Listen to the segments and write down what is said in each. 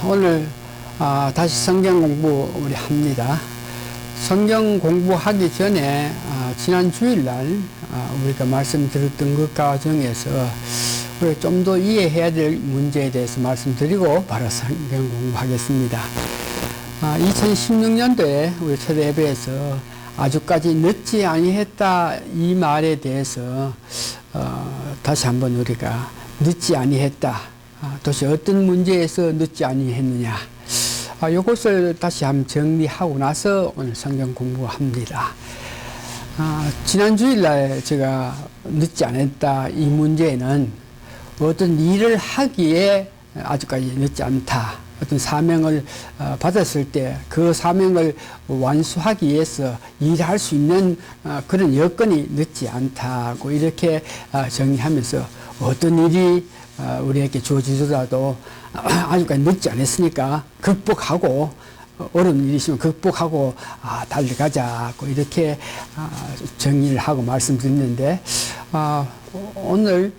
오늘 다시 성경 공부 우리 합니다. 성경 공부하기 전에 지난 주일날 우리가 말씀 들었던 것 가정에서 우리가 좀 더 이해해야 될 문제에 대해서 말씀드리고 바로 성경 공부하겠습니다. 2016년도에 우리 첫 예배에서 아주까지 늦지 아니했다 이 말에 대해서 다시 한번 우리가 늦지 아니했다. 도대체 어떤 문제에서 늦지 아니했느냐. 이것을 다시 한번 정리하고 나서 오늘 성경 공부합니다. 지난 주일날 제가 늦지 않았다 이 문제는 어떤 일을 하기에 아직까지 늦지 않다. 어떤 사명을 받았을 때 그 사명을 완수하기 위해서 일할 수 있는 그런 여건이 늦지 않다고 이렇게 정리하면서 어떤 일이 우리에게 주어지더라도 아직까지 늦지 않았으니까 극복하고 어려운 일이 있으면 극복하고 달려가자고 이렇게 정리를 하고 말씀드렸는데 오늘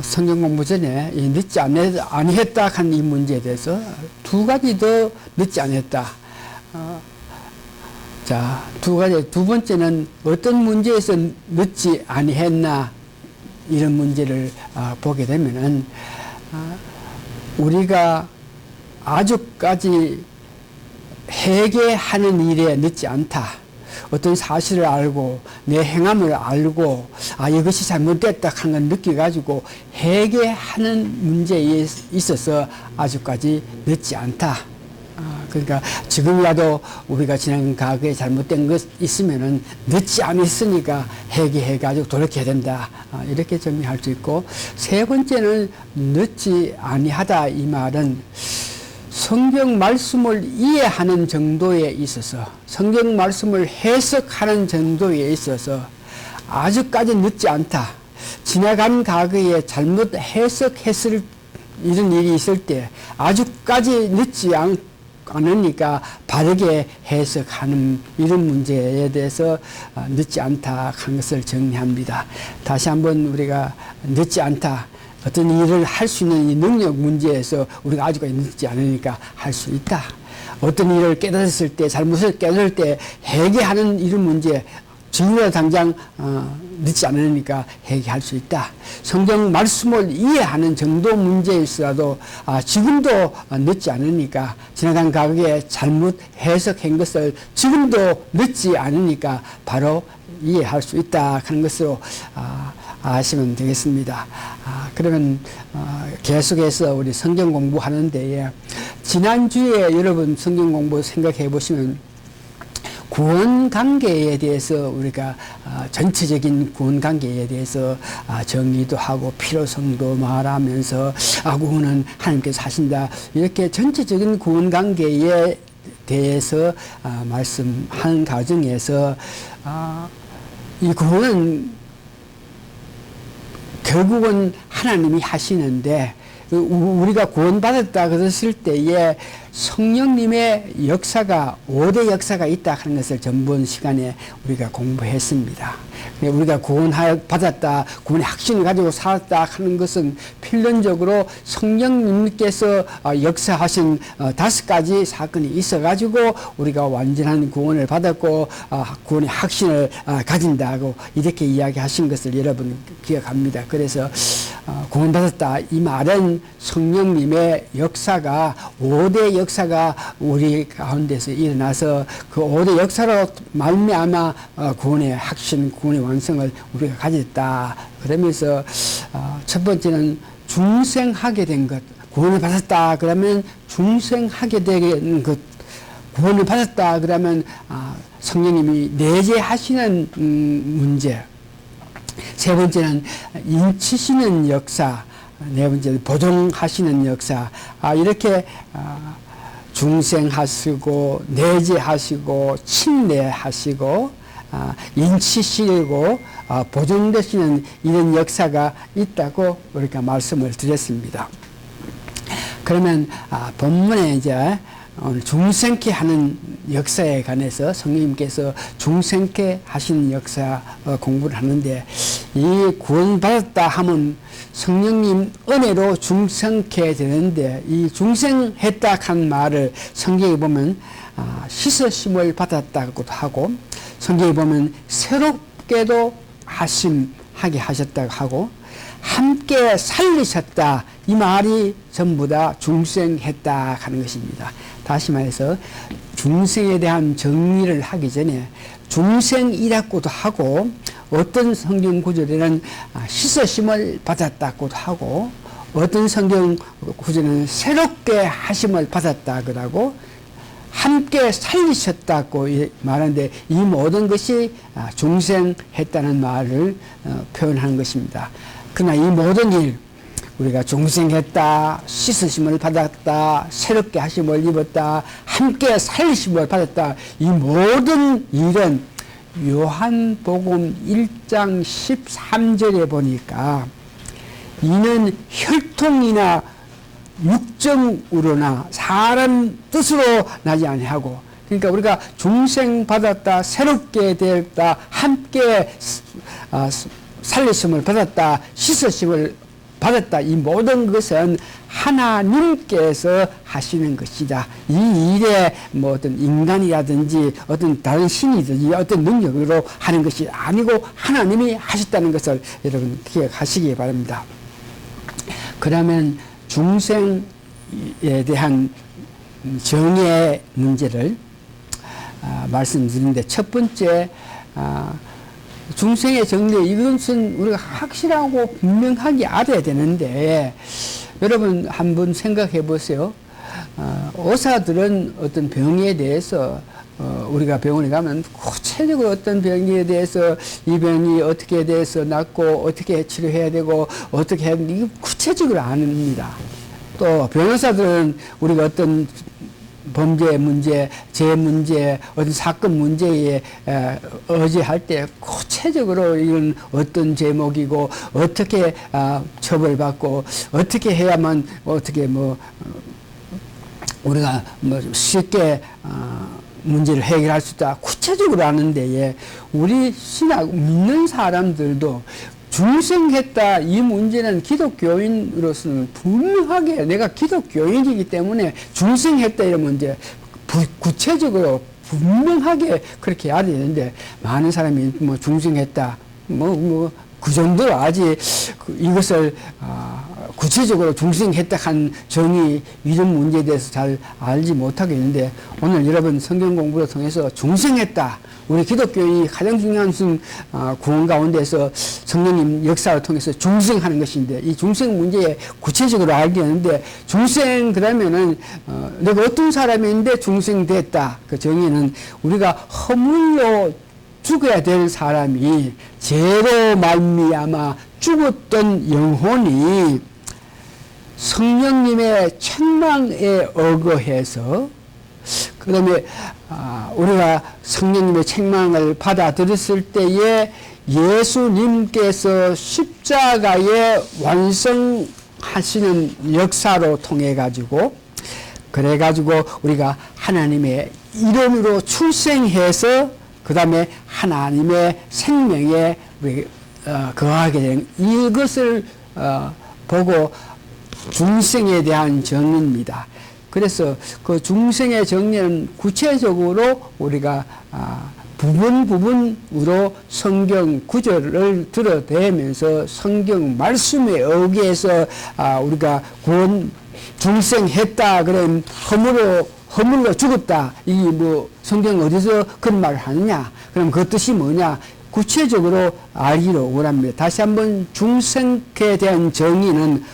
성경 공부 전에 이 늦지 아니했다 한 이 문제에 대해서 두 가지 더 늦지 않았다. 자, 두 가지. 두 번째는 어떤 문제에서 늦지 아니했나 이런 문제를 보게 되면은 우리가 아주까지 회개하는 일에 늦지 않다. 어떤 사실을 알고 내 행함을 알고 이것이 잘못됐다 하는 걸 느껴가지고 회개하는 문제에 있어서 아주까지 늦지 않다. 그러니까 지금이라도 우리가 지난 과거에 잘못된 것 있으면은 늦지 않았으니까 회개해가지고 돌이켜야 된다. 이렇게 정리할 수 있고, 세 번째는 늦지 아니하다 이 말은 성경 말씀을 이해하는 정도에 있어서, 성경 말씀을 해석하는 정도에 있어서 아직까지 늦지 않다. 지나간 과거에 잘못 해석했을 이런 일이 있을 때 아직까지 늦지 않으니까 바르게 해석하는 이런 문제에 대해서 늦지 않다 하는 것을 정리합니다. 다시 한번 우리가 늦지 않다. 어떤 일을 할 수 있는 이 능력 문제에서 우리가 아직까지 늦지 않으니까 할 수 있다. 어떤 일을 깨달았을 때, 잘못을 깨달을 때 회개하는 이런 문제, 지금이라도 당장 늦지 않으니까 회개할 수 있다. 성경 말씀을 이해하는 정도 문제에 있어도 지금도 늦지 않으니까 지나간 과거에 잘못 해석한 것을 지금도 늦지 않으니까 바로 이해할 수 있다 하는 것으로 아시면 되겠습니다. 그러면 계속해서 우리 성경 공부하는 데에 지난주에 여러분 성경 공부 생각해 보시면 구원 관계에 대해서 우리가 전체적인 구원 관계에 대해서 정의도 하고 필요성도 말하면서 구원은 하나님께서 하신다. 이렇게 전체적인 구원 관계에 대해서 말씀하는 과정에서 이 구원은 결국은 하나님이 하시는데 우리가 구원받았다 그랬을 때에 성령님의 역사가 5대 역사가 있다 하는 것을 전번 시간에 우리가 공부했습니다. 우리가 구원받았다, 구원의 확신을 가지고 살았다 하는 것은 필연적으로 성령님께서 역사하신 5가지 사건이 있어가지고 우리가 완전한 구원을 받았고 구원의 확신을 가진다고 이렇게 이야기하신 것을 여러분 기억합니다. 그래서 구원받았다 이 말은 성령님의 역사가 5대 역사가 우리 가운데서 일어나서 그 5대 역사로 말미암아 구원의 확신, 구원의 완성을 우리가 가졌다. 그러면서 첫 번째는 중생하게 된 것. 구원을 받았다 그러면 중생하게 된 것. 구원을 받았다 그러면 성령님이 내재하시는 문제. 세 번째는 인치시는 역사, 네 번째는 보존하시는 역사. 이렇게 중생하시고 내재하시고 침례하시고 인치시고 보존되시는 이런 역사가 있다고 우리가 말씀을 드렸습니다. 그러면 본문에 이제 오늘 중생케 하는 역사에 관해서 성령님께서 중생케 하시는 역사 공부를 하는데 이 구원받았다 하면 성령님 은혜로 중생케 되는데 이 중생했다 한 말을 성경에 보면 씻으심을 받았다고도 하고 성경에 보면 새롭게도 하심하게 하셨다고 하고 함께 살리셨다 이 말이 전부 다 중생했다 하는 것입니다. 다시 말해서 중생에 대한 정리를 하기 전에 중생이라고도 하고 어떤 성경 구절에는 씻으심을 받았다고도 하고 어떤 성경 구절에는 새롭게 하심을 받았다고 하고 함께 살리셨다고 말하는데 이 모든 것이 중생했다는 말을 표현하는 것입니다. 그러나 이 모든 일 우리가 중생했다, 씻으심을 받았다, 새롭게 하심을 입었다, 함께 살리심을 받았다 이 모든 일은 요한복음 1장 13절에 보니까 이는 혈통이나 육정으로나 사람 뜻으로 나지 아니하고 그러니까 우리가 중생 받았다, 새롭게 되었다, 함께 살리심을 받았다, 씻으심을 받았다 이 모든 것은 하나님께서 하시는 것이다. 이 일에 뭐 어떤 인간이라든지 어떤 다른 신이든지 어떤 능력으로 하는 것이 아니고 하나님이 하셨다는 것을 여러분 기억하시기 바랍니다. 그러면 중생에 대한 정의 문제를 말씀드리는데 첫 번째 중생의 정리 이것은 우리가 확실하고 분명하게 알아야 되는데 여러분 한번 생각해 보세요. 의사들은 어떤 병에 대해서 우리가 병원에 가면 구체적으로 어떤 병에 대해서 이 병이 어떻게 돼서 낫고 어떻게 치료해야 되고 어떻게 해야 되는지 이거 구체적으로 아닙니다. 또 변호사들은 우리가 어떤 범죄 문제, 재해 문제, 어떤 사건 문제에 의지할 때 구체적으로 이건 어떤 제목이고 어떻게 처벌받고 어떻게 해야만 어떻게 우리가 쉽게 문제를 해결할 수 있다. 구체적으로 아는 데에 우리 신학 믿는 사람들도 중생했다 이 문제는 기독교인으로서는 분명하게 내가 기독교인이기 때문에 중생했다 이런 문제 구체적으로 분명하게 그렇게 알아야 되는데 많은 사람이 중생했다 그 정도로 아직 이것을 구체적으로 중생했다 한 정의 이런 문제에 대해서 잘 알지 못하겠는데 오늘 여러분 성경 공부를 통해서 중생했다 우리 기독교의 가장 중요한 구원 가운데서 성령님 역사를 통해서 중생하는 것인데 이 중생 문제에 구체적으로 알겠는데 중생 그러면은 내가 어떤 사람인데 중생됐다 그 정의는 우리가 허물로 죽어야 될 사람이 죄로 말미암아 죽었던 영혼이 성령님의 책망에 어거해서 그 다음에 우리가 성령님의 책망을 받아들였을 때에 예수님께서 십자가에 완성하시는 역사로 통해 가지고 그래 가지고 우리가 하나님의 이름으로 출생해서 그 다음에 하나님의 생명에 거하게 되는 이것을 보고 중생에 대한 정의입니다. 그래서 그 중생의 정리는 구체적으로 우리가 부분으로 성경 구절을 들어대면서 성경 말씀에 의해서 우리가 구원 중생했다 그러면 허물로 죽었다 이 성경 어디서 그런 말을 하느냐 그럼 그 뜻이 뭐냐 구체적으로 알기로 원합니다. 다시 한번 중생에 대한 정의는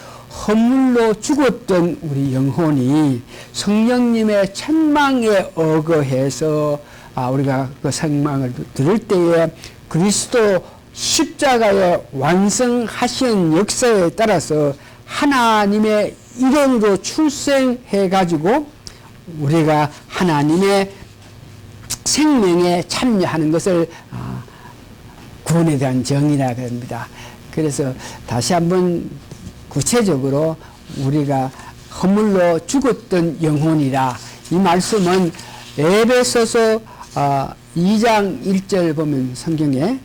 허물로 죽었던 우리 영혼이 성령님의 책망에 어거해서 우리가 그 책망을 들을 때에 그리스도 십자가에 완성하신 역사에 따라서 하나님의 이름으로 출생해 가지고 우리가 하나님의 생명에 참여하는 것을 구원에 대한 정의라 그럽니다. 그래서 다시 한번 구체적으로 우리가 허물로 죽었던 영혼이라 이 말씀은 에베소서 2장 1절 보면 성경에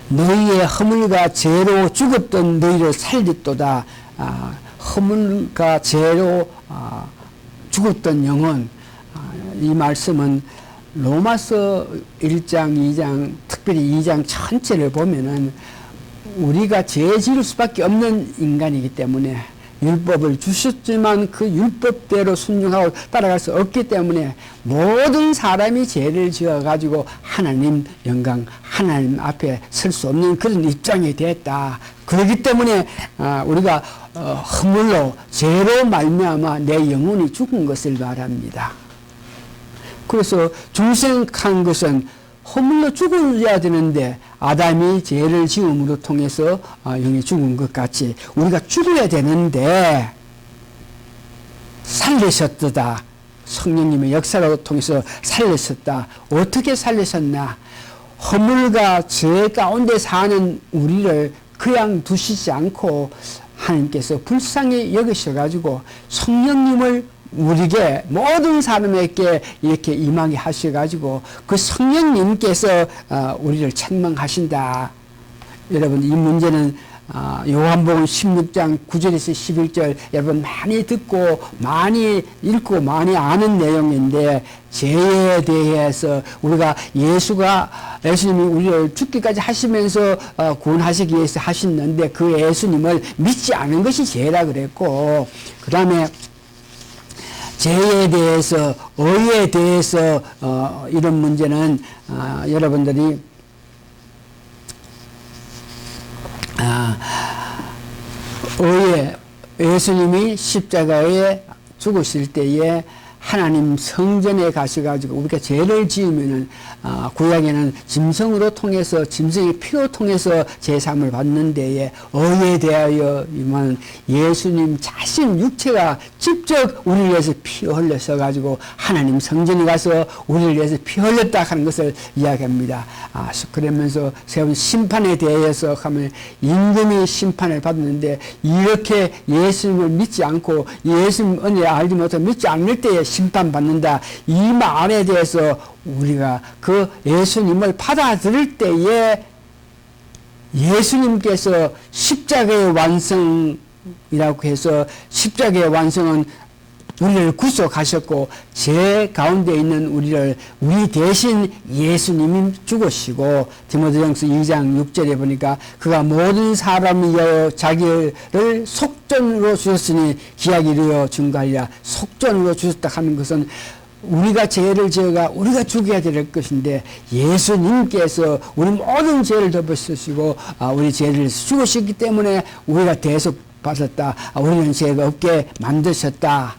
너희의 허물과 죄로 죽었던 너희를 살렸도다. 허물과 죄로 죽었던 영혼. 이 말씀은 로마서 1장, 2장, 특별히 2장 전체를 보면은 우리가 죄 지을 수밖에 없는 인간이기 때문에 율법을 주셨지만 그 율법대로 순종하고 따라갈 수 없기 때문에 모든 사람이 죄를 지어가지고 하나님 영광, 하나님 앞에 설 수 없는 그런 입장이 됐다. 그렇기 때문에 우리가 허물로 죄로 말미암아 내 영혼이 죽은 것을 말합니다. 그래서 중생한 것은 허물로 죽어야 되는데 아담이 죄를 지음으로 통해서 영이 죽은 것 같이 우리가 죽어야 되는데 살리셨다. 성령님의 역사로 통해서 살리셨다. 어떻게 살리셨나? 허물과 죄 가운데 사는 우리를 그냥 두시지 않고 하나님께서 불쌍히 여기셔가지고 성령님을 우리에게 모든 사람에게 이렇게 임하게 하셔가지고 그 성령님께서 우리를 책망하신다. 여러분 이 문제는 요한복음 16장 9절에서 11절 여러분 많이 듣고 많이 읽고 많이 아는 내용인데 죄에 대해서 우리가 예수님이 우리를 죽기까지 하시면서 구원하시기 위해서 하셨는데 그 예수님을 믿지 않은 것이 죄라 그랬고 그 다음에 죄에 대해서 의에 대해서 이런 문제는 여러분들이 의에 예수님이 십자가에 죽으실 때에 하나님 성전에 가셔가지고 우리가 죄를 지으면은 구약에는 짐승으로 통해서 짐승의 피로 통해서 제사함을 받는 데에 의에 대하여 이만 예수님 자신 육체가 직접 우리를 위해서 피 흘려서 가지고 하나님 성전에 가서 우리를 위해서 피 흘렸다 하는 것을 이야기합니다. 그러면서 세운 심판에 대해서 하면 임금이 심판을 받는데 이렇게 예수님을 믿지 않고 예수님 은혜 알지 못하고 믿지 않을 때에 심판받는다. 이 말에 대해서 우리가 그 예수님을 받아들일 때에 예수님께서 십자가의 완성이라고 해서 십자가의 완성은 우리를 구속하셨고 죄 가운데 있는 우리 대신 예수님이 죽으시고 디모데전서 2장 6절에 보니까 그가 모든 사람이여 자기를 속전으로 주셨으니 기약이 이르러 증거하리라. 속전으로 주셨다 하는 것은 우리가 죄를 지어가 우리가 죽여야 될 것인데 예수님께서 우리 모든 죄를 덮으시고 우리 죄를 죽으셨기 때문에 우리가 대속 받았다. 우리는 죄가 없게 만드셨다.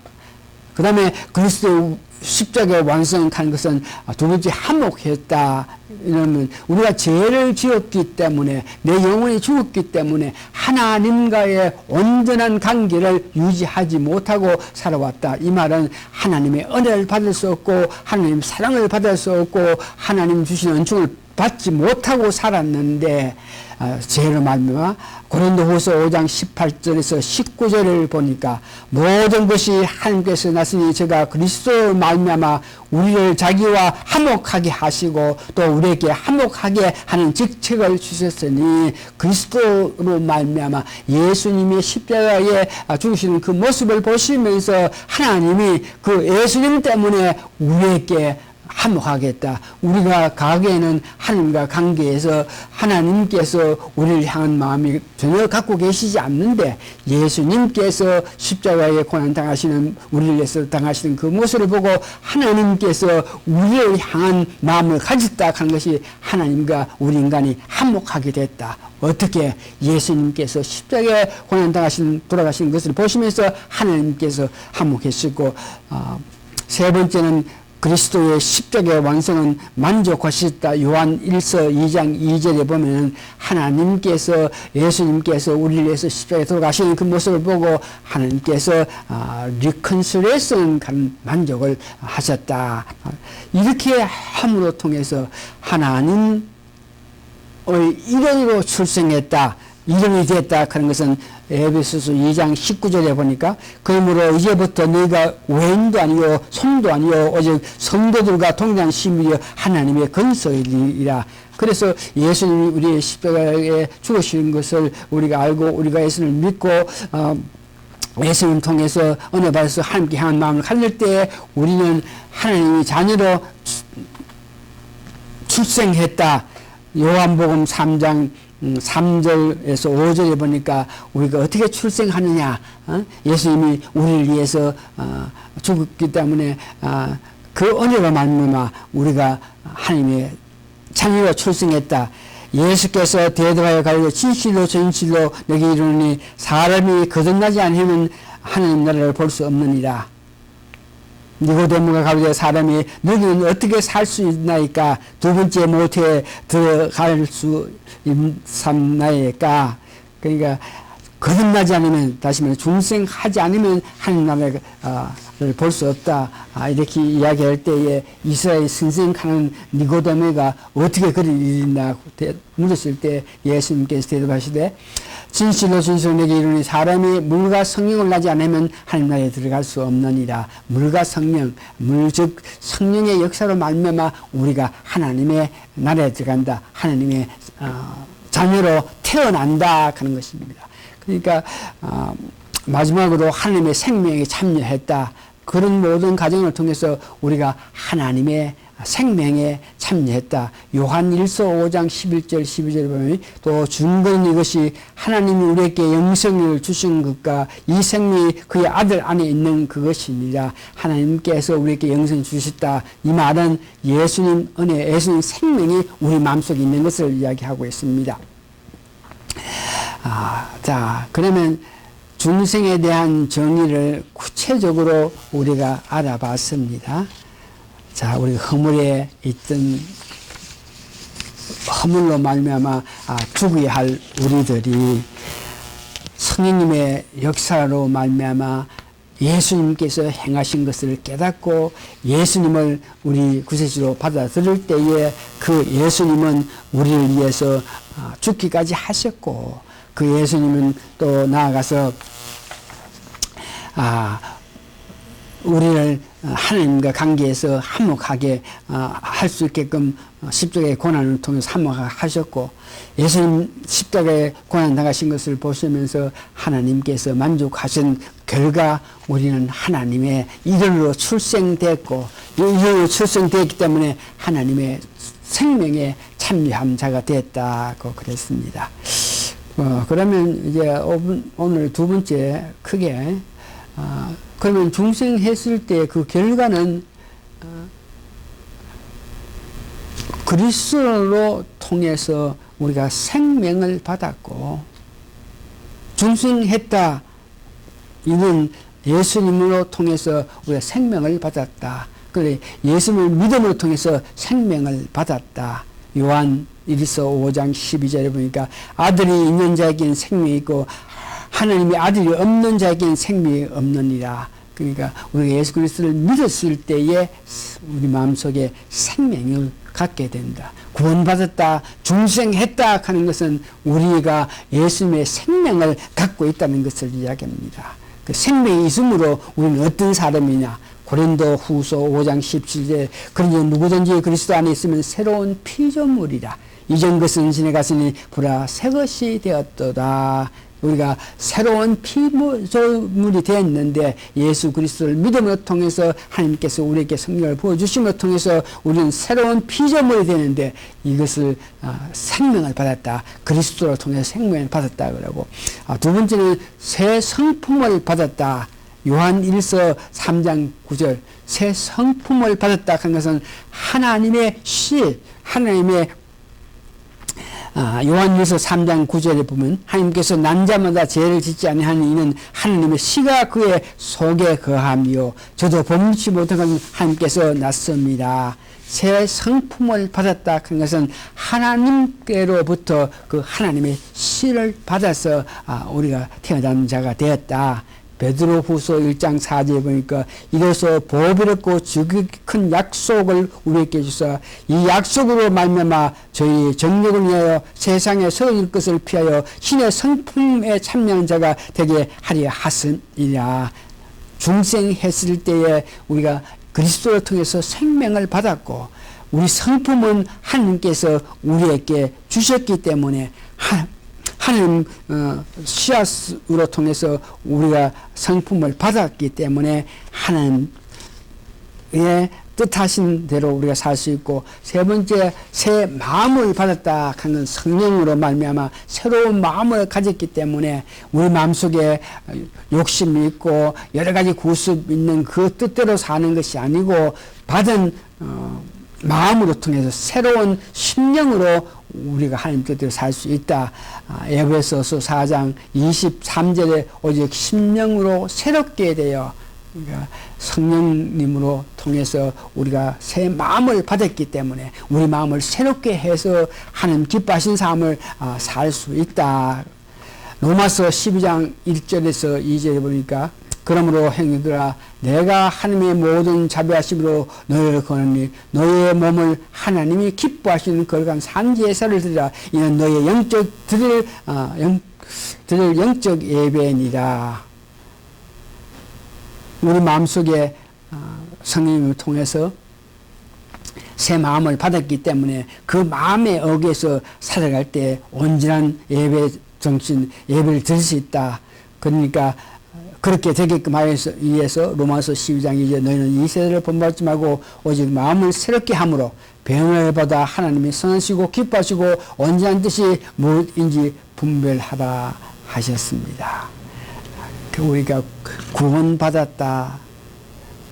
그 다음에 그리스도 십자가의 완성한 것은 두 번째 한몫했다. 이러면 우리가 죄를 지었기 때문에 내 영혼이 죽었기 때문에 하나님과의 온전한 관계를 유지하지 못하고 살아왔다. 이 말은 하나님의 은혜를 받을 수 없고 하나님 사랑을 받을 수 없고 하나님 주신 은총을 받지 못하고 살았는데 죄로 말미암아 고린도후서 5장 18절에서 19절을 보니까 모든 것이 하나님께서 났으니 제가 그리스도로 말미암아 우리를 자기와 화목하게 하시고 또 우리에게 화목하게 하는 직책을 주셨으니 그리스도로 말미암아 예수님의 십자가에 죽으시는 그 모습을 보시면서 하나님이 그 예수님 때문에 우리에게 화목하겠다. 우리가 가게에는 하나님과 관계에서 하나님께서 우리를 향한 마음이 전혀 갖고 계시지 않는데 예수님께서 십자가에 고난 당하시는 우리를 위해서 당하시는 그 모습을 보고 하나님께서 우리를 향한 마음을 가졌다 하는 것이 하나님과 우리 인간이 화목하게 됐다. 어떻게 예수님께서 십자가에 고난 당하시는 돌아가시는 것을 보시면서 하나님께서 화목했고 세 번째는 그리스도의 십자가의 완성은 만족하셨다. 요한 1서 2장 2절에 보면 하나님께서 예수님께서 우리를 위해서 십자가에 돌아가시는 그 모습을 보고 하나님께서 리컨실레이션 만족을 하셨다. 이렇게 함으로 통해서 하나님의 일원으로 출생했다. 이름이 됐다 하는 것은 에베소서 2장 19절에 보니까 그러므로 이제부터 너희가 외인도 아니요 손도 아니요 오직 성도들과 동일한 시민이여 하나님의 건설이라. 그래서 예수님이 우리의 십자가에 죽으신 것을 우리가 알고 우리가 예수님을 믿고 예수님을 통해서 은혜 받아서 하나님께 향한 마음을 가질 때 우리는 하나님의 자녀로 출생했다. 요한복음 3장 3절에서 5절에 보니까 우리가 어떻게 출생하느냐. 예수님이 우리를 위해서 죽었기 때문에 그 은혜로 말미암아 우리가 하나님의 자녀로 출생했다. 예수께서 대답하여 가로되 진실로 진실로 내게 이르노니 사람이 거듭나지 않으면 하나님 나라를 볼 수 없느니라. 니고데모가 가로되 사람이 너희는 어떻게 살 수 있나이까? 두 번째 모태에 들어갈 수 있나이까? 그러니까 거듭나지 않으면, 다시 말해 중생하지 않으면 하나님 나라를 볼 수 없다. 이렇게 이야기할 때에 이스라엘 선생하는 니고데모가 어떻게 그를 이르나 물었을 때 예수님께서 대답하시되 진실로 진실로 내게 이르노니 사람이 물과 성령을 나지 않으면 하나님 나라에 들어갈 수 없느니라. 물과 성령, 물 즉 성령의 역사로 말미암아 우리가 하나님의 나라에 들어간다. 하나님의 자녀로 태어난다 하는 것입니다. 그러니까 마지막으로 하나님의 생명에 참여했다. 그런 모든 과정을 통해서 우리가 하나님의 생명에 참여했다. 요한 1서 5장 11절 12절에 보면 또 중건 이것이 하나님이 우리에게 영생을 주신 것과 이 생명이 그의 아들 안에 있는 그것이니라. 하나님께서 우리에게 영생을 주셨다. 이 말은 예수님 은혜, 예수님 생명이 우리 마음속에 있는 것을 이야기하고 있습니다. 자, 그러면 중생에 대한 정의를 구체적으로 우리가 알아봤습니다. 자, 우리 허물에 있던 허물로 말미암아 죽어야 할 우리들이 성령님의 역사로 말미암아 예수님께서 행하신 것을 깨닫고 예수님을 우리 구세주로 받아들일 때에 그 예수님은 우리를 위해서 죽기까지 하셨고 그 예수님은 또 나아가서 우리를 하나님과 관계에서 화목하게 할 수 있게끔 십자가의 고난을 통해서 화목하셨고 예수님 십자가의 고난 당하신 것을 보시면서 하나님께서 만족하신 결과 우리는 하나님의 일원으로 출생됐고 일원으로 출생되었기 때문에 하나님의 생명에 참여한 자가 됐다고 그랬습니다. 그러면 이제 오늘 두 번째 크게 그러면 중생했을 때 그 결과는 그리스도로 통해서 우리가 생명을 받았고 중생했다 이는 예수님으로 통해서 우리가 생명을 받았다. 그래 예수님을 믿음으로 통해서 생명을 받았다. 요한 1서 5장 12절에 보니까 아들이 있는 자에게는 생명이 있고 하나님의 아들이 없는 자에게는 생명이 없느니라. 그러니까 우리가 예수 그리스도를 믿었을 때에 우리 마음속에 생명을 갖게 된다. 구원받았다, 중생했다 하는 것은 우리가 예수님의 생명을 갖고 있다는 것을 이야기합니다. 그 생명이 있음으로 우리는 어떤 사람이냐. 고린도 후서 5장 17절 그러니 누구든지 그리스도 안에 있으면 새로운 피조물이라. 이전 것은 지나갔으니 보라 새 것이 되었도다. 우리가 새로운 피조물이 되었는데 예수 그리스도를 믿음으로 통해서 하나님께서 우리에게 성령을 부어주심을 통해서 우리는 새로운 피조물이 되는데 이것을 생명을 받았다. 그리스도를 통해서 생명을 받았다. 그러고 두 번째는 새 성품을 받았다. 요한 1서 3장 9절 새 성품을 받았다 하는 것은 하나님의 씨, 하나님의 요한일서 3장 9절에 보면 하나님께서 난 자마다 죄를 짓지 아니하는 이는 하나님의 씨가 그의 속에 거하며 저도 범치 못한 것은 하나님께서 낳습니다. 새 성품을 받았다 하는 것은 하나님께로부터 그 하나님의 씨를 받아서 우리가 태어난 자가 되었다. 베드로후서 1장 4절에 보니까 이로써 보배롭고 지극히 큰 약속을 우리에게 주사 이 약속으로 말미암아 저희 정력을 위하여 세상에 서울 것을 피하여 신의 성품에 참여하는 자가 되게 하려 하시니라. 중생했을 때에 우리가 그리스도를 통해서 생명을 받았고 우리 성품은 하나님께서 우리에게 주셨기 때문에 하나님 씨앗으로 통해서 우리가 성품을 받았기 때문에 하나님의 뜻하신 대로 우리가 살 수 있고, 세 번째, 새 마음을 받았다 하는 성령으로 말미암아 새로운 마음을 가졌기 때문에 우리 마음속에 욕심이 있고 여러 가지 구습 있는 그 뜻대로 사는 것이 아니고 받은 마음으로 통해서 새로운 심령으로 우리가 하나님 뜻대로 살 수 있다. 에베소서 4장 23절에 오직 심령으로 새롭게 되어, 그러니까 성령님으로 통해서 우리가 새 마음을 받았기 때문에 우리 마음을 새롭게 해서 하나님 기뻐하신 삶을 살 수 있다. 로마서 12장 1절에서 2절에 보니까 그러므로 형제들아 내가 하나님의 모든 자비하심으로 너희를 거느니 너희의 몸을 하나님이 기뻐하시는 거룩한 산제사를 드리라. 이는 너희의 영적 예배니라. 우리 마음속에 성령님을 통해서 새 마음을 받았기 때문에 그 마음에 어기서 살아갈 때 온전한 예배 정신, 예배를 드릴 수 있다. 그러니까 그렇게 되게끔 하기 위해서 로마서 12장 2절 너희는 이 세대를 본받지 말고 오직 마음을 새롭게 함으로 배움을 받아 하나님이 선하시고 기뻐하시고 온전한 뜻이 무엇인지 분별하라 하셨습니다. 우리가 구원받았다.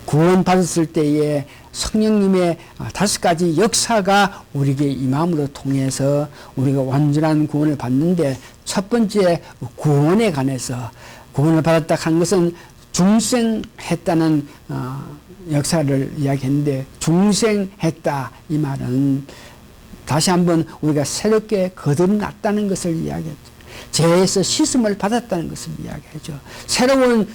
구원받았을 때에 성령님의 5가지 역사가 우리에게 임함으로 통해서 우리가 완전한 구원을 받는데, 첫 번째 구원에 관해서 구원을 받았다 한 것은 중생했다는 역사를 이야기했는데, 중생했다 이 말은 다시 한번 우리가 새롭게 거듭났다는 것을 이야기했죠. 죄에서 씻음을 받았다는 것을 이야기하죠. 새로운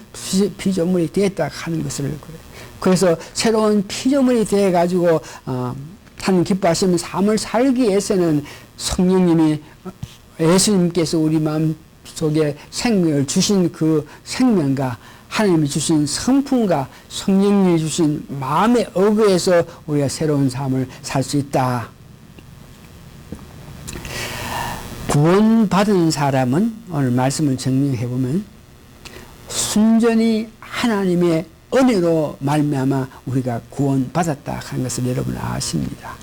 피조물이 되었다 하는 것을 그래요. 그래서 새로운 피조물이 되어 가지고 하나님 기뻐하시는 삶을 살기 위해서는 성령님이, 예수님께서 우리 마음 속에 생명을 주신 그 생명과 하나님이 주신 성품과 성령님이 주신 마음에 어긋해서 우리가 새로운 삶을 살 수 있다. 구원받은 사람은 오늘 말씀을 정리해 보면 순전히 하나님의 은혜로 말미암아 우리가 구원받았다 하는 것을 여러분 아십니다.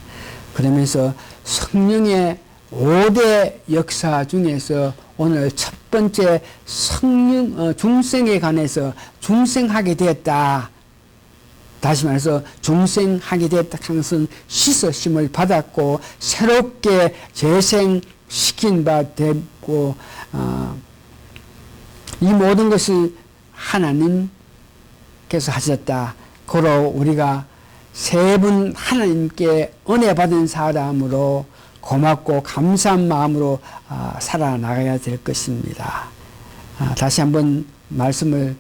그러면서 성령의 5대 역사 중에서 오늘 첫 번째 중생에 관해서 중생하게 되었다. 다시 말해서 중생하게 되었다 하는 것은 씻으심을 받았고 새롭게 재생시킨 바 되고, 이 모든 것을 하나님께서 하셨다. 고로 우리가 세 분 하나님께 은혜 받은 사람으로 고맙고 감사한 마음으로 살아나가야 될 것입니다. 다시 한번 말씀을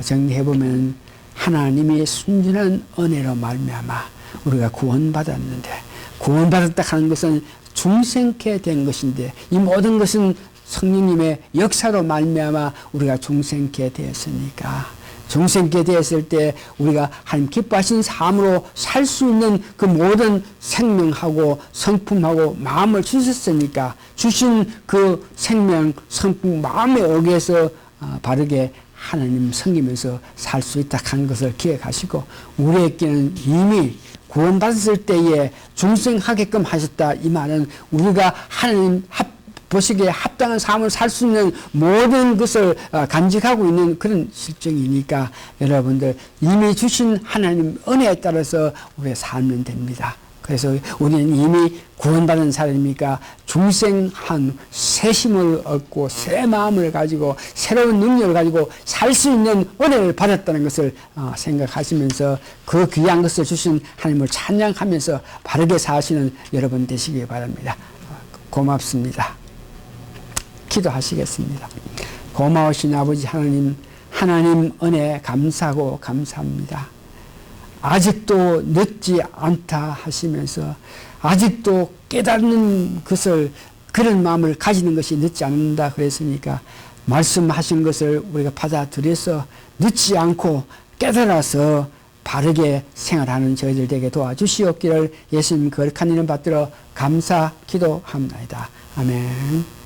정리해 보면 하나님이 순전한 은혜로 말미암아 우리가 구원받았는데, 구원받았다 하는 것은 중생케 된 것인데, 이 모든 것은 성령님의 역사로 말미암아 우리가 중생케 되었으니까, 중생케 되었을 때 우리가 하나님 기뻐하신 삶으로 살 수 있는 그 모든 생명하고 성품하고 마음을 주셨으니까, 주신 그 생명, 성품, 마음에 의해서 바르게 하나님 섬기면서 살 수 있다 하는 것을 기억하시고, 우리에게는 이미 구원받았을 때에 중생하게끔 하셨다. 이 말은 우리가 하나님 보시기에 합당한 삶을 살 수 있는 모든 것을 간직하고 있는 그런 실정이니까 여러분들 이미 주신 하나님 은혜에 따라서 우리가 살면 됩니다. 그래서 우리는 이미 구원받은 사람이니까 중생한 새 힘을 얻고 새 마음을 가지고 새로운 능력을 가지고 살 수 있는 은혜를 받았다는 것을 생각하시면서 그 귀한 것을 주신 하나님을 찬양하면서 바르게 사시는 여러분 되시기 바랍니다. 고맙습니다. 기도하시겠습니다. 고마우신 아버지 하나님, 하나님 은혜 감사하고 감사합니다. 아직도 늦지 않다 하시면서 아직도 깨닫는 것을, 그런 마음을 가지는 것이 늦지 않는다 그랬으니까 말씀하신 것을 우리가 받아들여서 늦지 않고 깨달아서 바르게 생활하는 저희들 되게 도와주시옵기를 예수님 거룩한 이름 받들어 감사 기도합니다. 아멘.